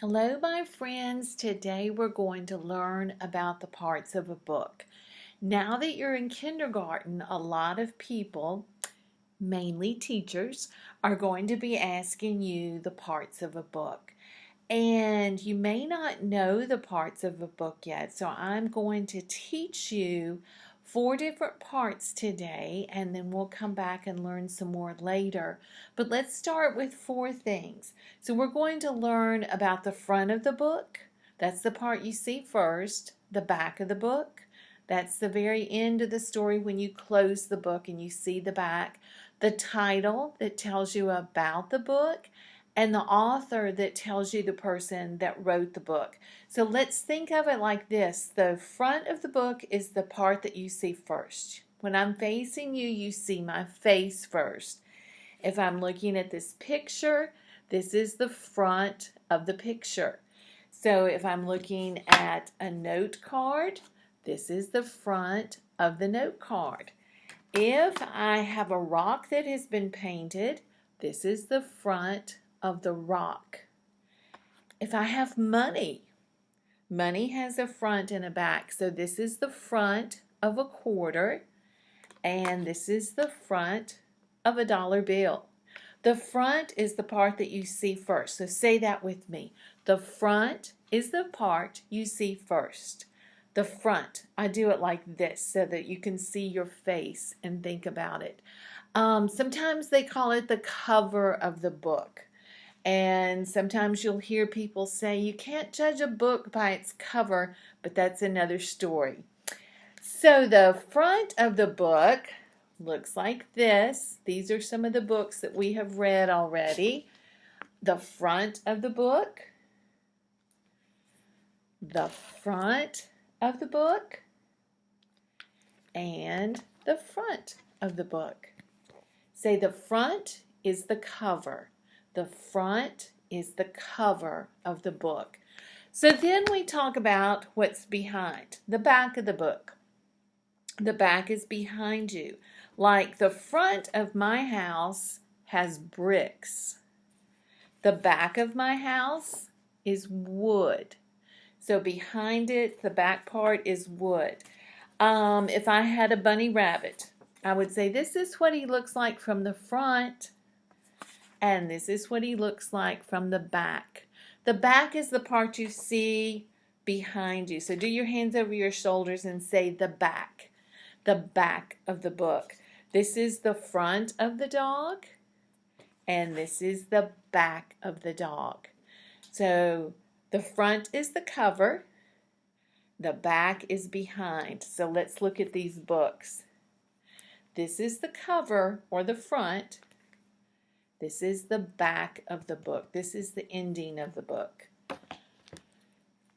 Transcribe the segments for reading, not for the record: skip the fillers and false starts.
Hello, my friends. Today we're going to learn about the parts of a book. Now that you're in kindergarten, a lot of people, mainly teachers, are going to be asking you the parts of a book. And you may not know the parts of a book yet, so I'm going to teach you 4 different parts today, and then we'll come back and learn some more later. But let's start with 4 things. So we're going to learn about the front of the book. That's the part you see first. The back of the book. That's the very end of the story when you close the book and you see the back. The title that tells you about the book, and the author that tells you the person that wrote the book. So let's think of it like this. The front of the book is the part that you see first. When I'm facing you, you see my face first. If I'm looking at this picture, this is the front of the picture. So if I'm looking at a note card, this is the front of the note card. If I have a rock that has been painted, this is the front of the rock. If I have money, money has a front and a back. So this is the front of a quarter, and this is the front of a dollar bill. The front is the part that you see first. So say that with me. The front is the part you see first. The front. I do it like this so that you can see your face and think about it. Sometimes they call it the cover of the book. And sometimes you'll hear people say you can't judge a book by its cover, but that's another story. So the front of the book looks like this. These are some of the books that we have read already. The front of the book, the front of the book, and the front of the book. Say the front is the cover. The front is the cover of the book. So then we talk about what's behind, the back of the book. The back is behind you. Like the front of my house has bricks. The back of my house is wood. So behind it, the back part is wood. If I had a bunny rabbit, I would say this is what he looks like from the front. And this is what he looks like from the back. The back is the part you see behind you. So do your hands over your shoulders and say the back of the book. This is the front of the dog, and this is the back of the dog. So the front is the cover, the back is behind. So let's look at these books. This is the cover or the front. This is the back of the book. This is the ending of the book.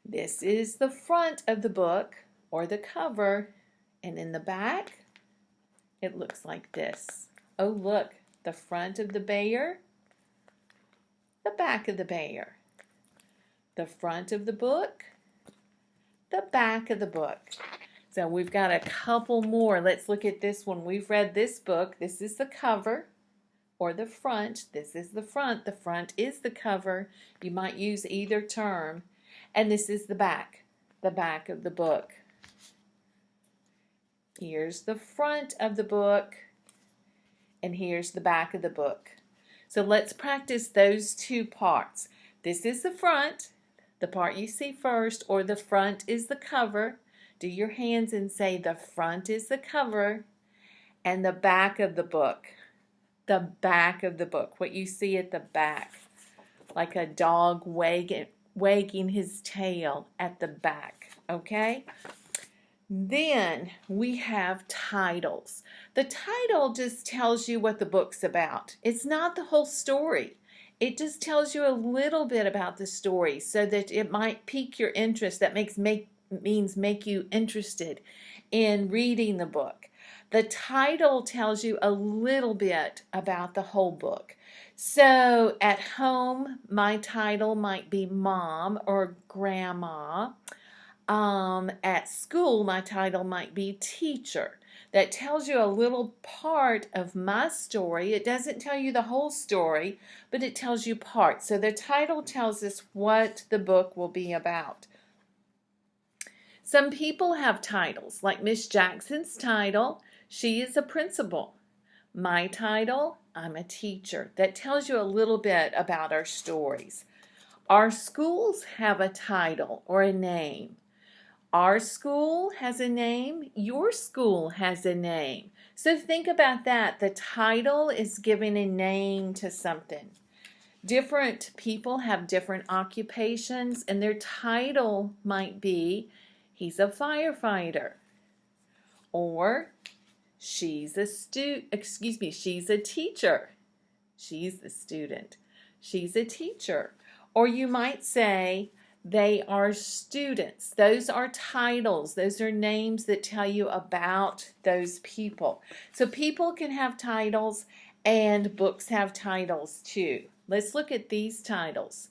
This is the front of the book or the cover, and in the back, it looks like this. Oh, look, the front of the bear, the back of the bear. The front of the book, the back of the book. So we've got a couple more. Let's look at this one. We've read this book. This is the cover or the front. This is the front. The front is the cover. You might use either term. And this is the back of the book. Here's the front of the book, and here's the back of the book. So let's practice those 2 parts. This is the front, the part you see first, or the front is the cover. Do your hands and say the front is the cover, and the back of the book. The back of the book, what you see at the back, like a dog wagging his tail at the back, okay? Then we have titles. The title just tells you what the book's about. It's not the whole story. It just tells you a little bit about the story so that it might pique your interest. That means make you interested in reading the book. The title tells you a little bit about the whole book. So at home, my title might be Mom or Grandma. At school, my title might be Teacher. that tells you a little part of my story. It doesn't tell you the whole story, but it tells you part. So the title tells us what the book will be about. Some people have titles, like Miss Jackson's title, she is a principal. My title, I'm a teacher. That tells you a little bit about our stories. Our schools have a title or a name. Our school has a name. Your school has a name. So think about that. The title is giving a name to something. Different people have different occupations, and their title might be, he's a firefighter, or she's a she's a teacher. She's the student. She's a teacher. Or you might say, they are students. Those are titles. Those are names that tell you about those people. So people can have titles, and books have titles too. Let's look at these titles.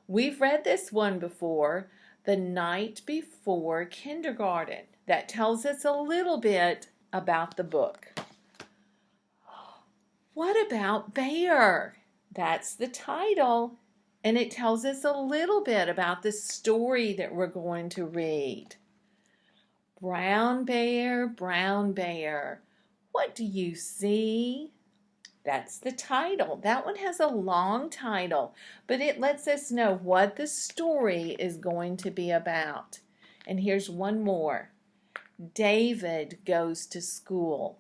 We've read this one before, The Night Before Kindergarten. That tells us a little bit about the book. What about Bear? That's the title. And it tells us a little bit about the story that we're going to read. Brown bear, what do you see? That's the title. That one has a long title, but it lets us know what the story is going to be about. And here's one more. David goes to school.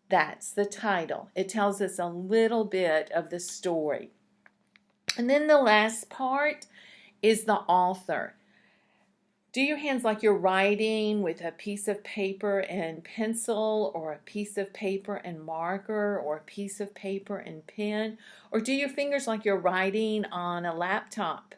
That's the title. It tells us a little bit of the story. And then the last part is the author. Do your hands like you're writing with a piece of paper and pencil, or a piece of paper and marker, or a piece of paper and pen, or do your fingers like you're writing on a laptop.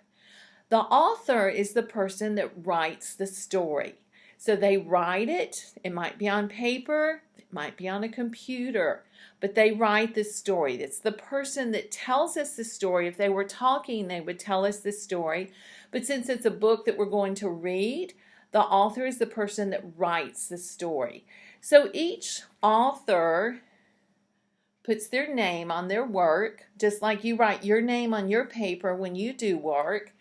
The author is the person that writes the story. So they write it. It might be on paper, it might be on a computer, but they write the story. It's the person that tells us the story. If they were talking, they would tell us the story. But since it's a book that we're going to read, the author is the person that writes the story. So each author puts their name on their work, just like you write your name on your paper when you do work,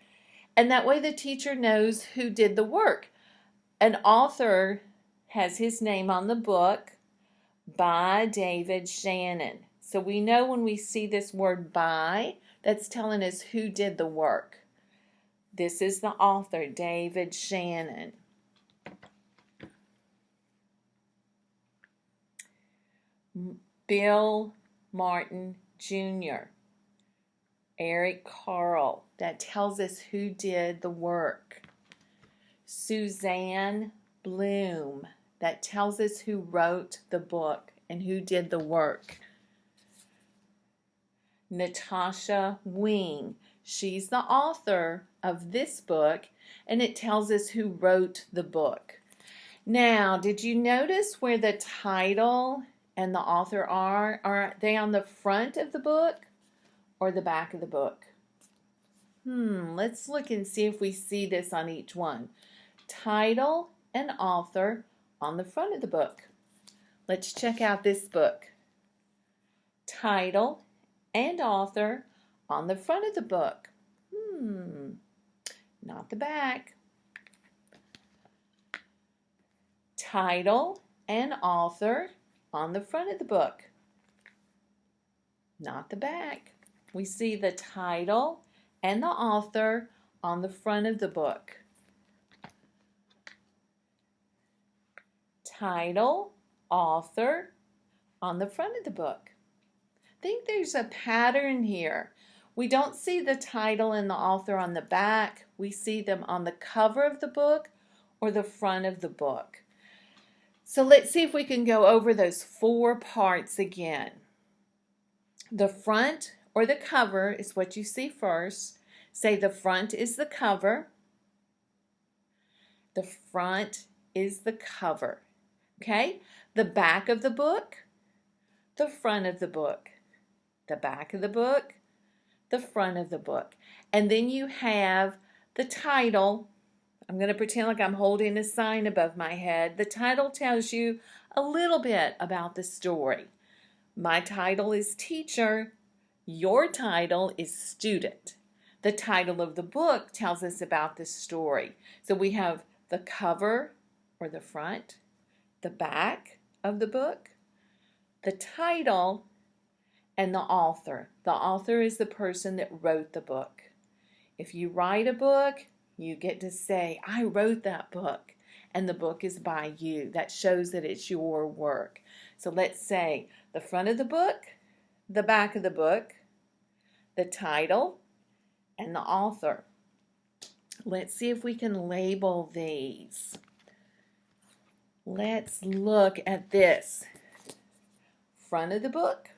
and that way the teacher knows who did the work. An author has his name on the book, by David Shannon. So we know when we see this word by, that's telling us who did the work. This is the author, David Shannon. Bill Martin Jr., Eric Carle. That tells us who did the work. Suzanne Bloom. That tells us who wrote the book and who did the work. Natasha Wing. She's the author of this book, and it tells us who wrote the book. Now, did you notice where the title and the author are? Are they on the front of the book or the back of the book? Let's look and see if we see this on each one. Title and author on the front of the book. Let's check out this book. Title and author on the front of the book. Not the back. Title and author on the front of the book. Not the back. We see the title and the author on the front of the book. Title, author on the front of the book. I think there's a pattern here. We don't see the title and the author on the back. We see them on the cover of the book or the front of the book. So let's see if we can go over those 4 parts again. The front or the cover is what you see first. Say the front is the cover. The front is the cover. Okay? The back of the book, the front of the book. The back of the book, the front of the book. And then you have the title. I'm going to pretend like I'm holding a sign above my head. The title tells you a little bit about the story. My title is Teacher. Your title is Student. The title of the book tells us about the story. So we have the cover or the front, the back of the book, the title, and the author. The author is the person that wrote the book. If you write a book, you get to say, I wrote that book, and the book is by you. That shows that it's your work. So let's say the front of the book, the back of the book, the title, and the author. Let's see if we can label these. Let's look at this. Front of the book.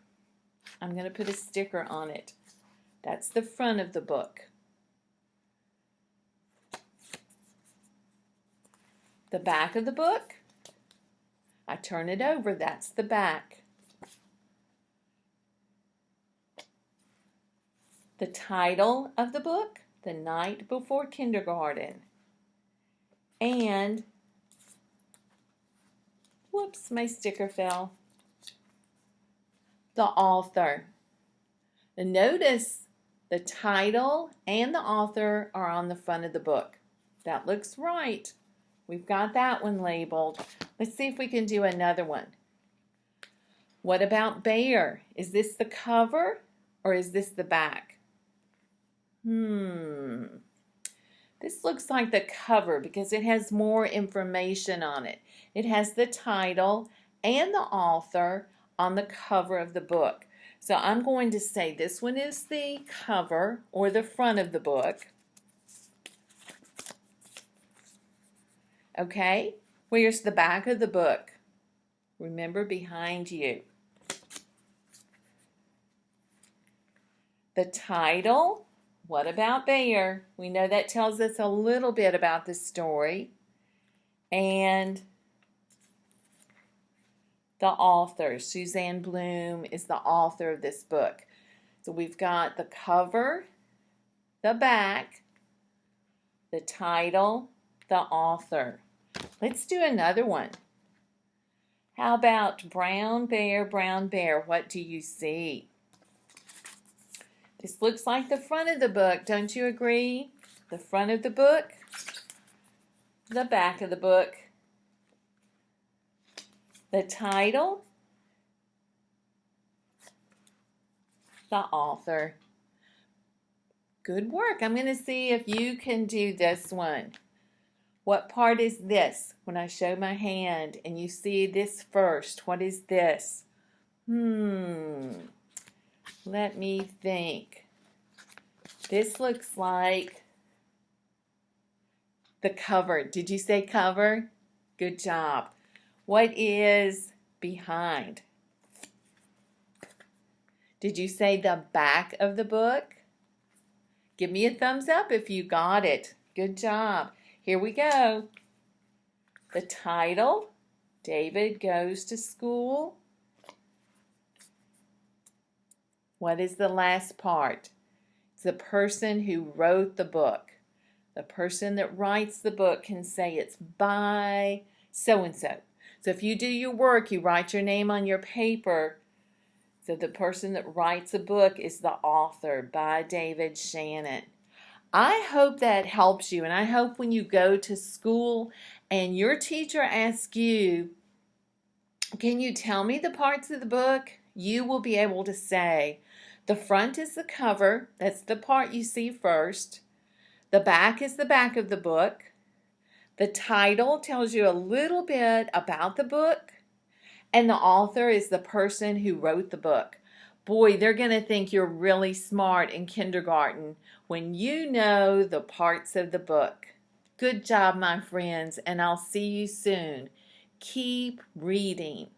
I'm going to put a sticker on it. That's the front of the book. The back of the book. I turn it over. That's the back. The title of the book, The Night Before Kindergarten. And, whoops, my sticker fell. The author. And notice the title and the author are on the front of the book. That looks right. We've got that one labeled. Let's see if we can do another one. What about Bear? Is this the cover or is this the back? This looks like the cover because it has more information on it. It has the title and the author on the cover of the book. So I'm going to say this one is the cover or the front of the book. Okay, where's the back of the book? Remember, behind you. The title, what about Bear? We know that tells us a little bit about the story. And the author, Suzanne Bloom, is the author of this book. So we've got the cover, the back, the title, the author. Let's do another one. How about Brown Bear, what do you see? This looks like the front of the book, don't you agree? The front of the book, the back of the book, the title, the author. Good work. I'm going to see if you can do this one. What part is this? When I show my hand and you see this first, what is this? Let me think. This looks like the cover. Did you say cover? Good job. What is behind? Did you say the back of the book? Give me a thumbs up if you got it. Good job. Here we go. The title, David Goes to School. What is the last part? It's the person who wrote the book. The person that writes the book can say it's by so-and-so. So if you do your work, you write your name on your paper. So the person that writes a book is the author, by David Shannon. I hope that helps you, and I hope when you go to school and your teacher asks you, can you tell me the parts of the book? You will be able to say, the front is the cover, that's the part you see first. The back is the back of the book. The title tells you a little bit about the book. And the author is the person who wrote the book. Boy, they're going to think you're really smart in kindergarten when you know the parts of the book. Good job, my friends, and I'll see you soon. Keep reading.